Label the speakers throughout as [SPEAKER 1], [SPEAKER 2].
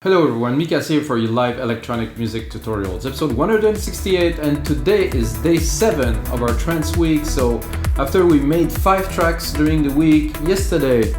[SPEAKER 1] Hello everyone, Mikas here for your live electronic music tutorials, episode 168, and today is day 7 of our trance week. So after we made 5 tracks during the week, yesterday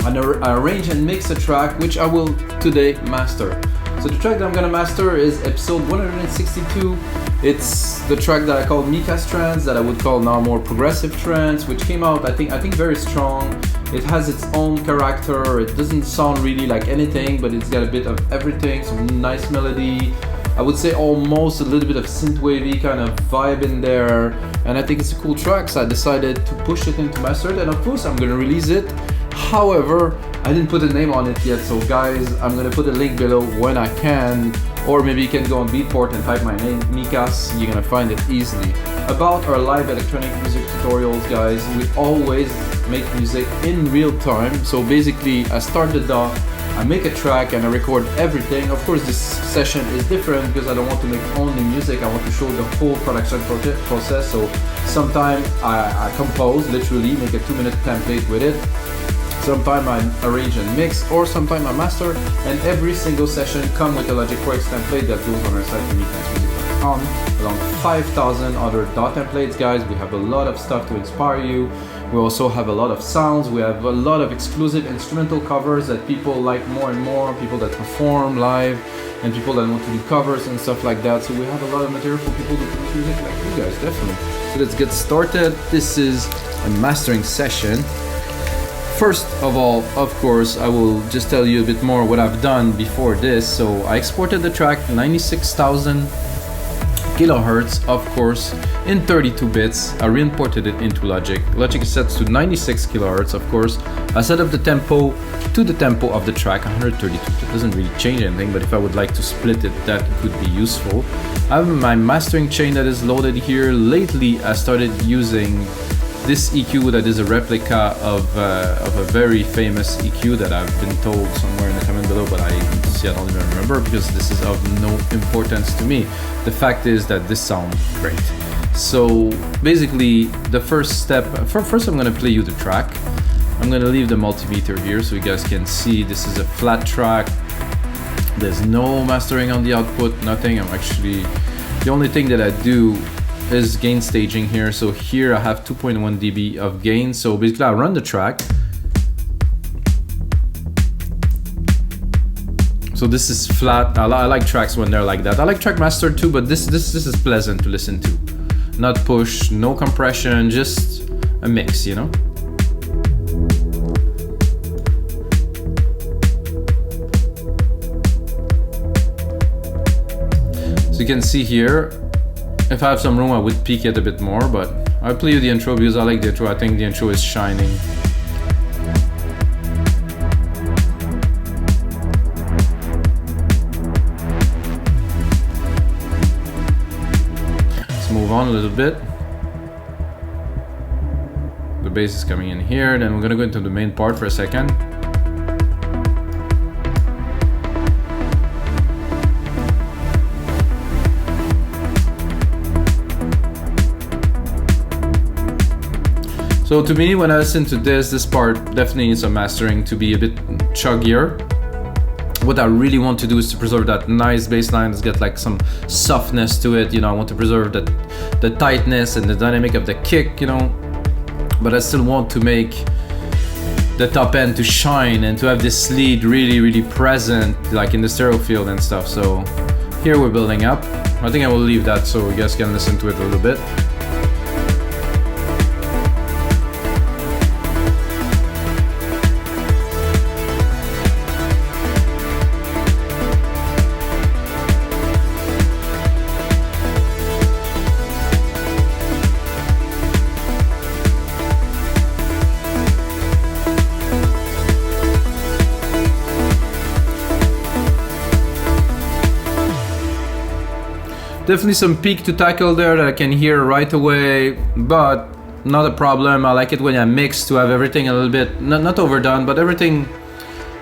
[SPEAKER 1] I arranged and mixed a track which I will today master. So the track that I'm gonna master is episode 162. It's the track that I call Mikas Trance, that I would call now more progressive trance, which came out I think very strong. It has its own character. It doesn't sound really like anything, but it's got a bit of everything, some nice melody. I would say almost a little bit of synthwavy kind of vibe in there, and I think it's a cool track, so I decided to push it into master it, and of course I'm gonna release it. However, I didn't put a name on it yet, so guys, I'm gonna put a link below when I can, or maybe you can go on Beatport and type my name, Mikas, you're gonna find it easily. About our live electronic music tutorials, guys, we always make music in real time. So basically, I start the DAW, I make a track, and I record everything. Of course, this session is different because I don't want to make only music, I want to show the whole production process. So sometimes I compose, literally make a 2-minute template with it. Sometimes I arrange and mix, or sometimes I master, and every single session comes with a Logic Works template that goes on our site, mikasmusic.com, along 5,000 other DAW templates, guys. We have a lot of stuff to inspire you. We also have a lot of sounds. We have a lot of exclusive instrumental covers that people like more and more, people that perform live, and people that want to do covers and stuff like that. So we have a lot of material for people to produce music like you guys, definitely. So let's get started. This is a mastering session. First of all, of course, I will just tell you a bit more what I've done before this. So I exported the track 96,000 kilohertz, of course, in 32 bits. I re-imported it into Logic. Logic is set to 96 kilohertz, of course. I set up the tempo to the tempo of the track, 132. It doesn't really change anything, but if I would like to split it, that could be useful. I have my mastering chain that is loaded here. Lately, I started using this EQ that is a replica of a very famous EQ that I've been told somewhere in the comment below, but I don't even remember because this is of no importance to me. The fact is that this sounds great. So basically, the first step, first I'm gonna play you the track. I'm gonna leave the multimeter here so you guys can see this is a flat track. There's no mastering on the output, nothing. The only thing that I do is gain staging here. So here I have 2.1 dB of gain. So basically I run the track. So this is flat. I like tracks when they're like that. I like track master too, but this is pleasant to listen to. Not push, no compression, just a mix, you know? So you can see here, if I have some room, I would peak it a bit more, but I'll play you the intro because I like the intro. I think the intro is shining. Let's move on a little bit. The bass is coming in here, then we're gonna go into the main part for a second. So to me, when I listen to this part definitely needs some mastering to be a bit chuggier. What I really want to do is to preserve that nice bass line that's got like some softness to it. You know, I want to preserve the tightness and the dynamic of the kick, you know. But I still want to make the top end to shine and to have this lead really, really present, like in the stereo field and stuff. So here we're building up. I think I will leave that so you guys can listen to it a little bit. Definitely some peak to tackle there that I can hear right away, but not a problem. I like it when I mix to have everything a little bit, not overdone, but everything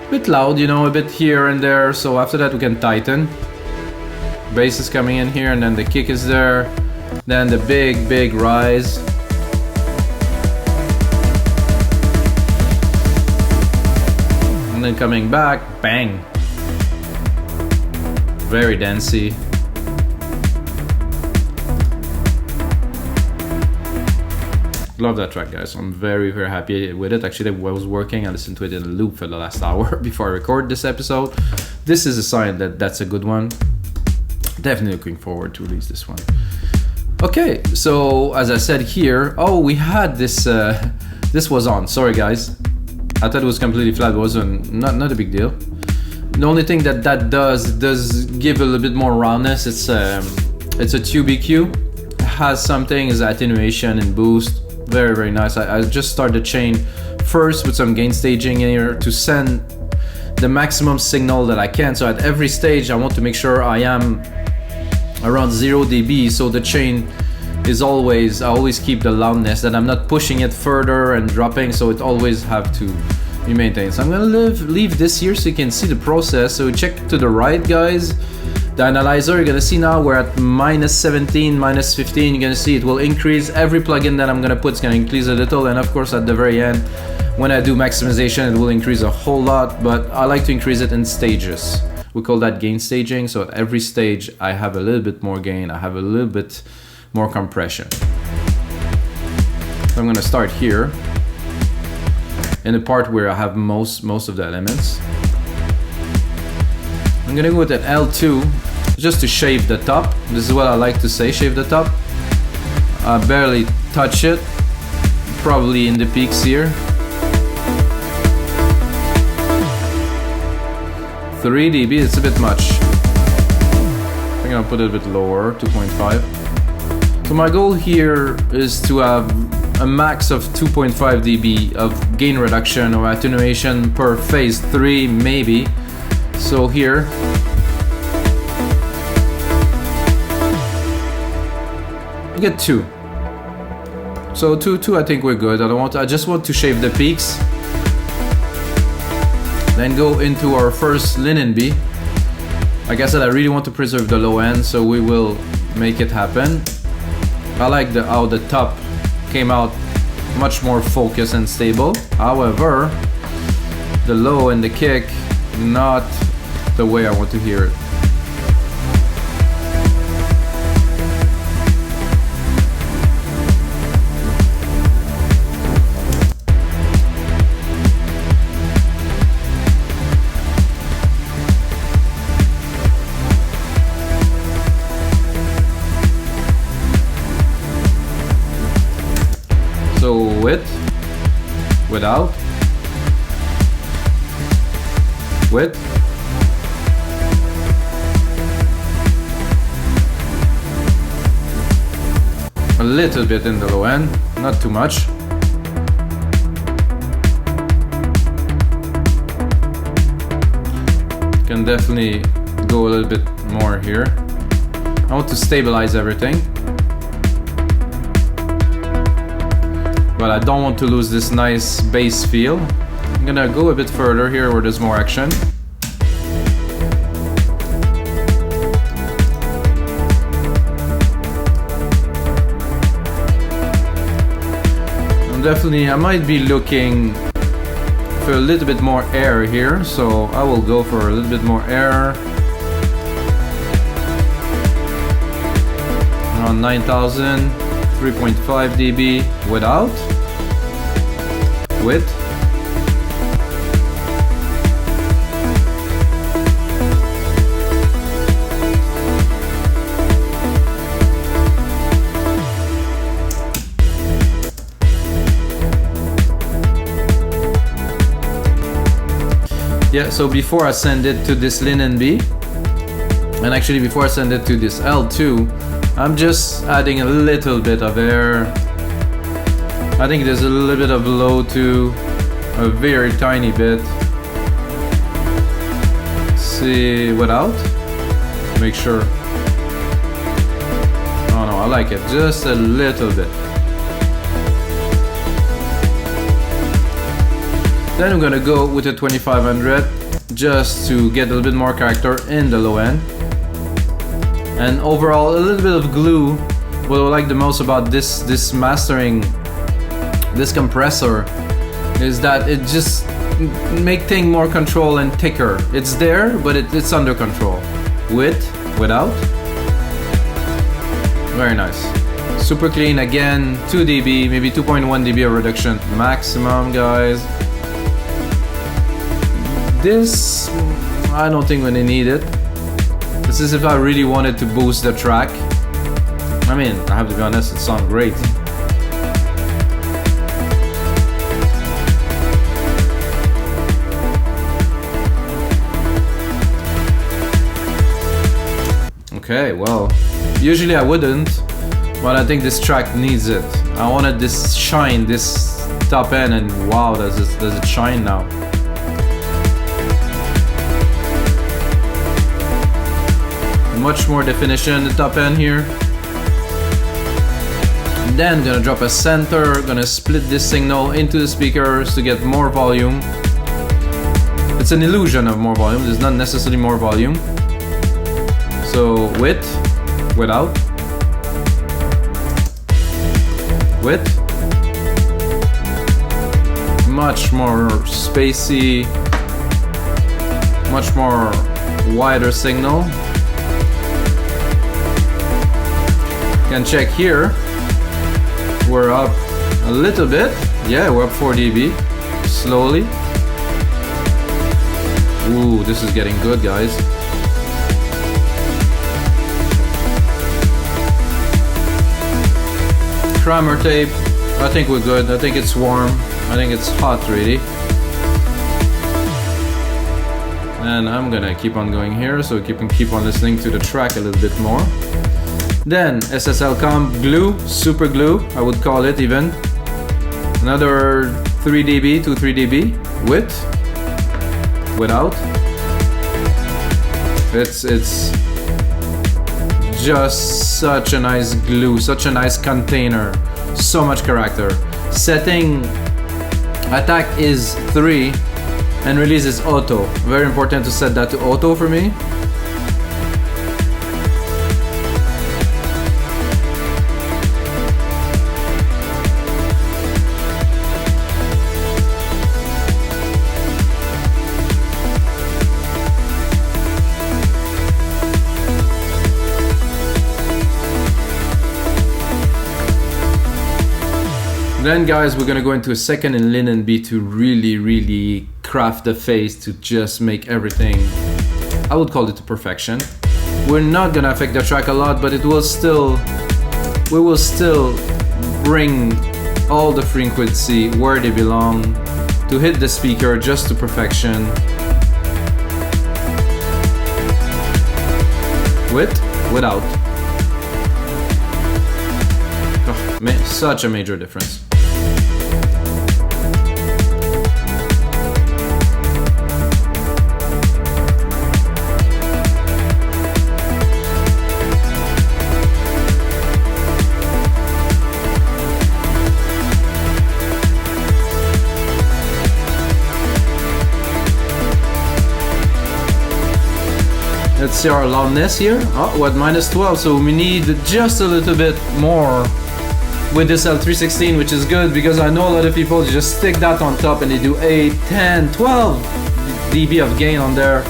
[SPEAKER 1] a bit loud, you know, a bit here and there. So after that we can tighten. Bass is coming in here and then the kick is there. Then the big rise. And then coming back, bang. very dancey. Love that track, guys. I'm very, very happy with it. Actually, I was working. I listened to it in a loop for the last hour before I record this episode. This is a sign that that's a good one. Definitely looking forward to release this one. Okay, so as I said here, we had this. This was on. Sorry, guys. I thought it was completely flat. It wasn't. Not a big deal. The only thing that does give a little bit more roundness. It's a tube EQ. It has something is attenuation and boost. Very, very nice. I just started the chain first with some gain staging in here to send the maximum signal that I can. So at every stage, I want to make sure I am around 0 dB. So the chain is I always keep the loudness, that I'm not pushing it further and dropping. So it always have to be maintained. So I'm gonna leave this here so you can see the process. So check to the right, guys. The analyzer, you're gonna see now we're at -17, -15. You're gonna see it will increase. Every plugin that I'm gonna put is gonna increase a little, and of course at the very end, when I do maximization, it will increase a whole lot, but I like to increase it in stages. We call that gain staging. So at every stage, I have a little bit more gain, I have a little bit more compression. So I'm gonna start here in the part where I have most of the elements. I'm gonna go with an L2 just to shave the top. This is what I like to say, shave the top. I barely touch it, probably in the peaks here. 3 dB, it's a bit much. I'm gonna put it a bit lower, 2.5. So my goal here is to have a max of 2.5 dB of gain reduction or attenuation per phase 3 maybe. So here, you get 2. So 2, I think we're good. I just want to shave the peaks. Then go into our first LinMB. Like I said, I really want to preserve the low end, so we will make it happen. I like how the top came out much more focused and stable. However, the low and the kick, not the way I want to hear it. So with, without, with, a little bit in the low end, not too much. Can definitely go a little bit more here. I want to stabilize everything, but I don't want to lose this nice bass feel. I'm gonna go a bit further here where there's more action. Definitely, I might be looking for a little bit more air here, so I will go for a little bit more air. Around 9000, 3.5 dB without, with. Yeah, so before I send it to this LinMB, and actually before I send it to this L2, I'm just adding a little bit of air. I think there's a little bit of low too, a very tiny bit. See, without, make sure. Oh no, I like it, just a little bit. Then I'm gonna go with a 2500 just to get a little bit more character in the low end. And overall, a little bit of glue. What I like the most about this mastering, this compressor, is that it just make things more control and thicker. It's there, but it's under control. with, without. Very nice. Super clean again, 2 dB, maybe 2.1 dB of reduction maximum, guys. This, I don't think we need it. This is if I really wanted to boost the track. I mean, I have to be honest, it sounds great. Okay, well, usually I wouldn't, but I think this track needs it. I wanted this shine, this top end, and wow, does it shine now. Much more definition in the top end here. And then gonna drop a center, gonna split this signal into the speakers to get more volume. It's an illusion of more volume, there's not necessarily more volume. So with, without, with, much more spacey, much more wider signal. Can check here, we're up a little bit, yeah, we're up 4 dB, slowly. Ooh, this is getting good, guys. Kramer Tape, I think we're good. I think it's warm. I think it's hot, really. And I'm gonna keep on going here, so keep on listening to the track a little bit more. Then SSL Comp glue, super glue, I would call it even. Another 3 dB to 3 dB with, without. It's just such a nice glue, such a nice container, so much character. Setting attack is 3 and release is auto. Very important to set that to auto for me. Then guys, we're gonna go into a second in LinMB to really craft the phase to just make everything, I would call it to perfection. We're not gonna affect the track a lot, but we will still bring all the frequency where they belong to hit the speaker just to perfection. With, without. Oh, such a major difference. Let's see our loudness here. Oh, what, -12, so we need just a little bit more with this L316, which is good because I know a lot of people just stick that on top and they do 8, 10, 12 dB of gain on there.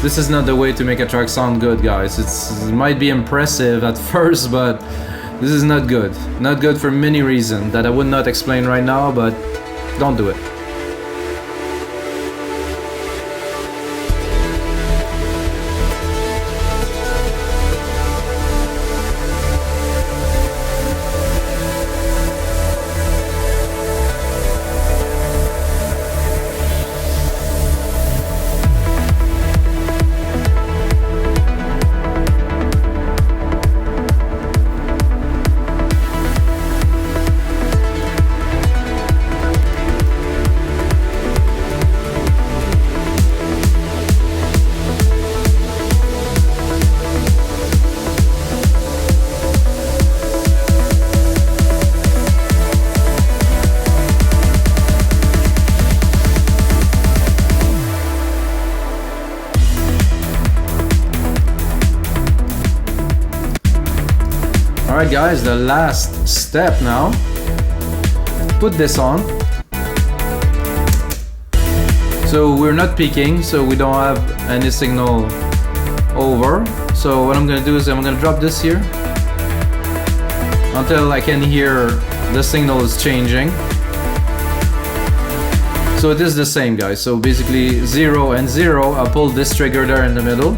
[SPEAKER 1] This is not the way to make a track sound good, guys. It might be impressive at first, but this is not good. Not good for many reasons that I would not explain right now, but don't do it. Alright guys, the last step now. Put this on. So we're not peaking, so we don't have any signal over. So what I'm gonna do is I'm gonna drop this here until I can hear the signal is changing. So it is the same, guys. So basically 0 and 0, I'll pull this trigger there in the middle.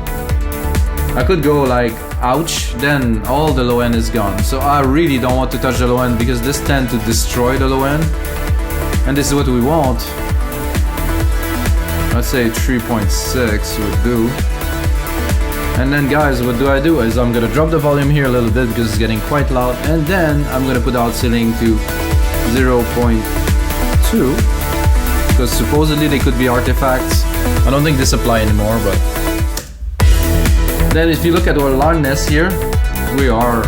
[SPEAKER 1] I could go like ouch, then all the low end is gone. So I really don't want to touch the low end because this tends to destroy the low end. And this is what we want. Let's say 3.6 would do. And then guys, what do is I'm gonna drop the volume here a little bit because it's getting quite loud, and then I'm gonna put out ceiling to 0.2 because supposedly they could be artifacts. I don't think this apply anymore, but then if you look at our loudness here, we are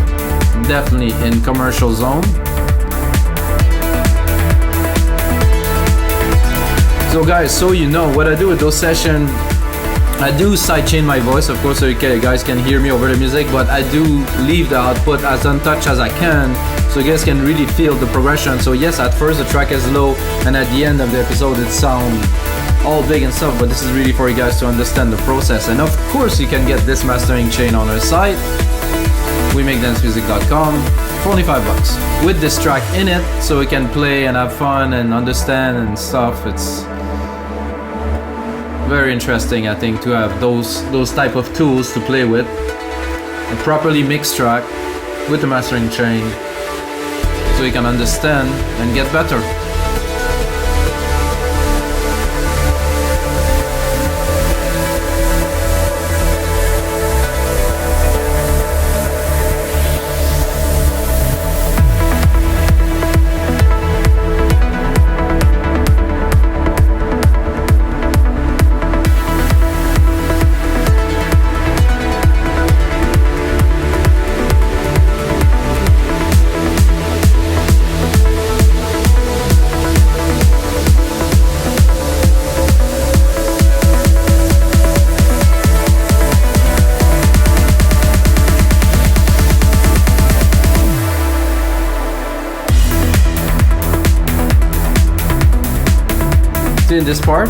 [SPEAKER 1] definitely in commercial zone. So guys, so you know what I do with those sessions, I do sidechain my voice, of course, so you guys can hear me over the music, but I do leave the output as untouched as I can, so you guys can really feel the progression. So yes, at first the track is low, and at the end of the episode it sounds all big and stuff, but this is really for you guys to understand the process. And of course you can get this mastering chain on our site, WeMakeDanceMusic.com, for only $5 with this track in it, so we can play and have fun and understand and stuff. It's very interesting, I think, to have those type of tools to play with. A properly mixed track with the mastering chain, so you can understand and get better. In this part,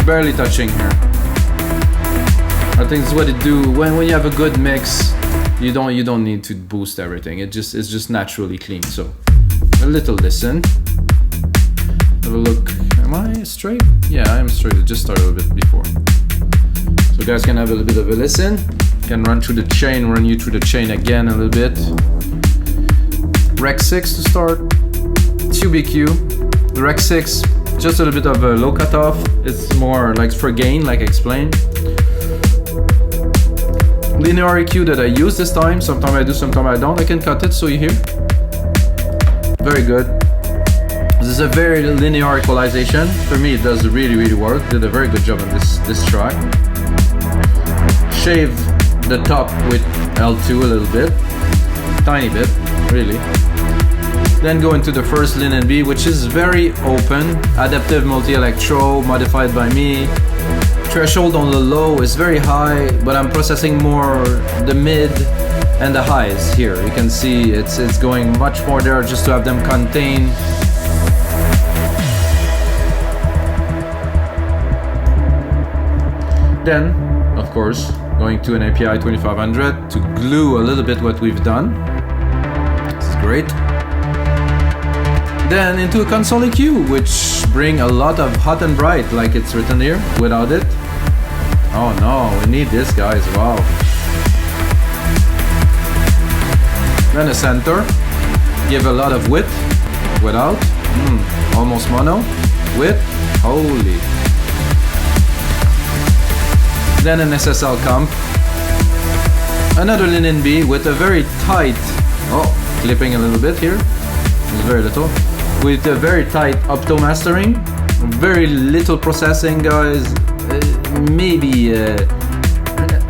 [SPEAKER 1] barely touching here. I think it's what it do when you have a good mix. You don't need to boost everything. It's just naturally clean. So a little listen. Have a look. Am I straight? Yeah, I am straight. It just started a bit before. So you guys can have a little bit of a listen. Can run through the chain. Run you through the chain again a little bit. Rec 6 to start. QBQ. The Rec 6. Just a little bit of a low cutoff. It's more like for gain, like I explained. Linear EQ that I use this time. Sometimes I do, sometimes I don't. I can cut it so you hear. Very good. This is a very linear equalization. For me, it does really work. Did a very good job on this track. Shave the top with L2 a little bit. Tiny bit, really. Then go into the first LinMB, which is very open, adaptive multi-electro, modified by me. Threshold on the low is very high, but I'm processing more the mid and the highs here. You can see it's going much more there just to have them contained. Then, of course, going to an API 2500 to glue a little bit what we've done. This is great. Then into a console EQ, which bring a lot of hot and bright, like it's written here, without it. Oh no, we need this, guys, wow. Then a center, give a lot of width, without, almost mono, with, holy. Then an SSL Comp. Another LinMB with a very tight, clipping a little bit here, it's very little. With a very tight opto mastering, very little processing, guys. Maybe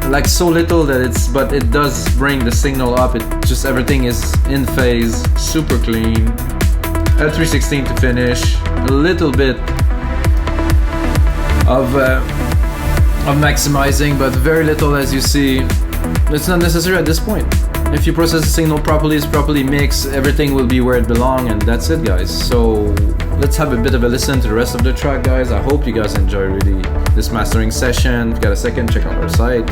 [SPEAKER 1] like so little that but it does bring the signal up. It just everything is in phase, super clean. At 316 to finish, a little bit of maximizing, but very little, as you see. It's not necessary at this point. If you process the signal properly, it's properly mixed, everything will be where it belongs, and that's it, guys. So let's have a bit of a listen to the rest of the track, guys. I hope you guys enjoy really this mastering session. If you got a second, check out our site.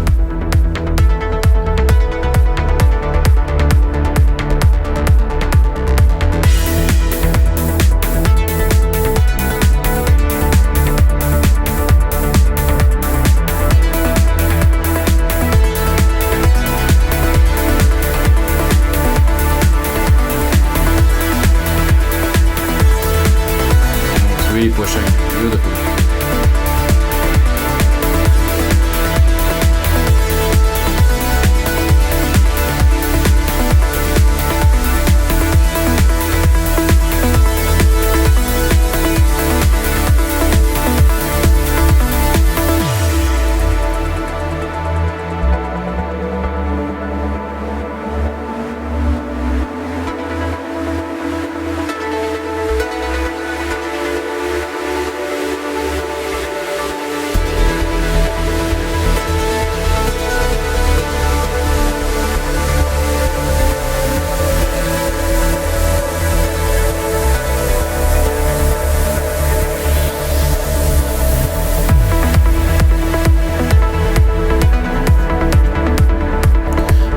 [SPEAKER 1] Really pushing. Beautiful.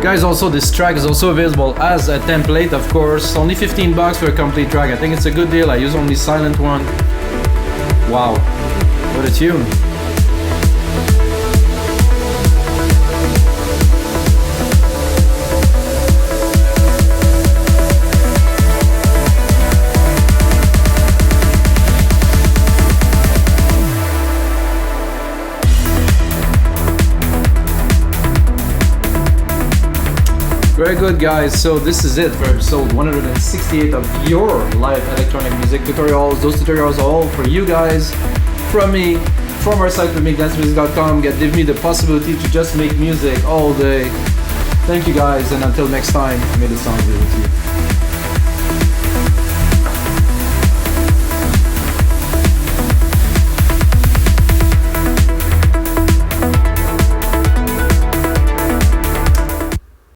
[SPEAKER 1] Guys, also this track is also available as a template, of course. Only $15 for a complete track. I think it's a good deal. I use only silent one. Wow, what a tune. Very good, guys. So this is it for episode 168 of your live electronic music tutorials. Those tutorials are all for you guys, from me, from our site at MakeDanceMusic.com. Give me the possibility to just make music all day. Thank you, guys, and until next time, may the sound be with you.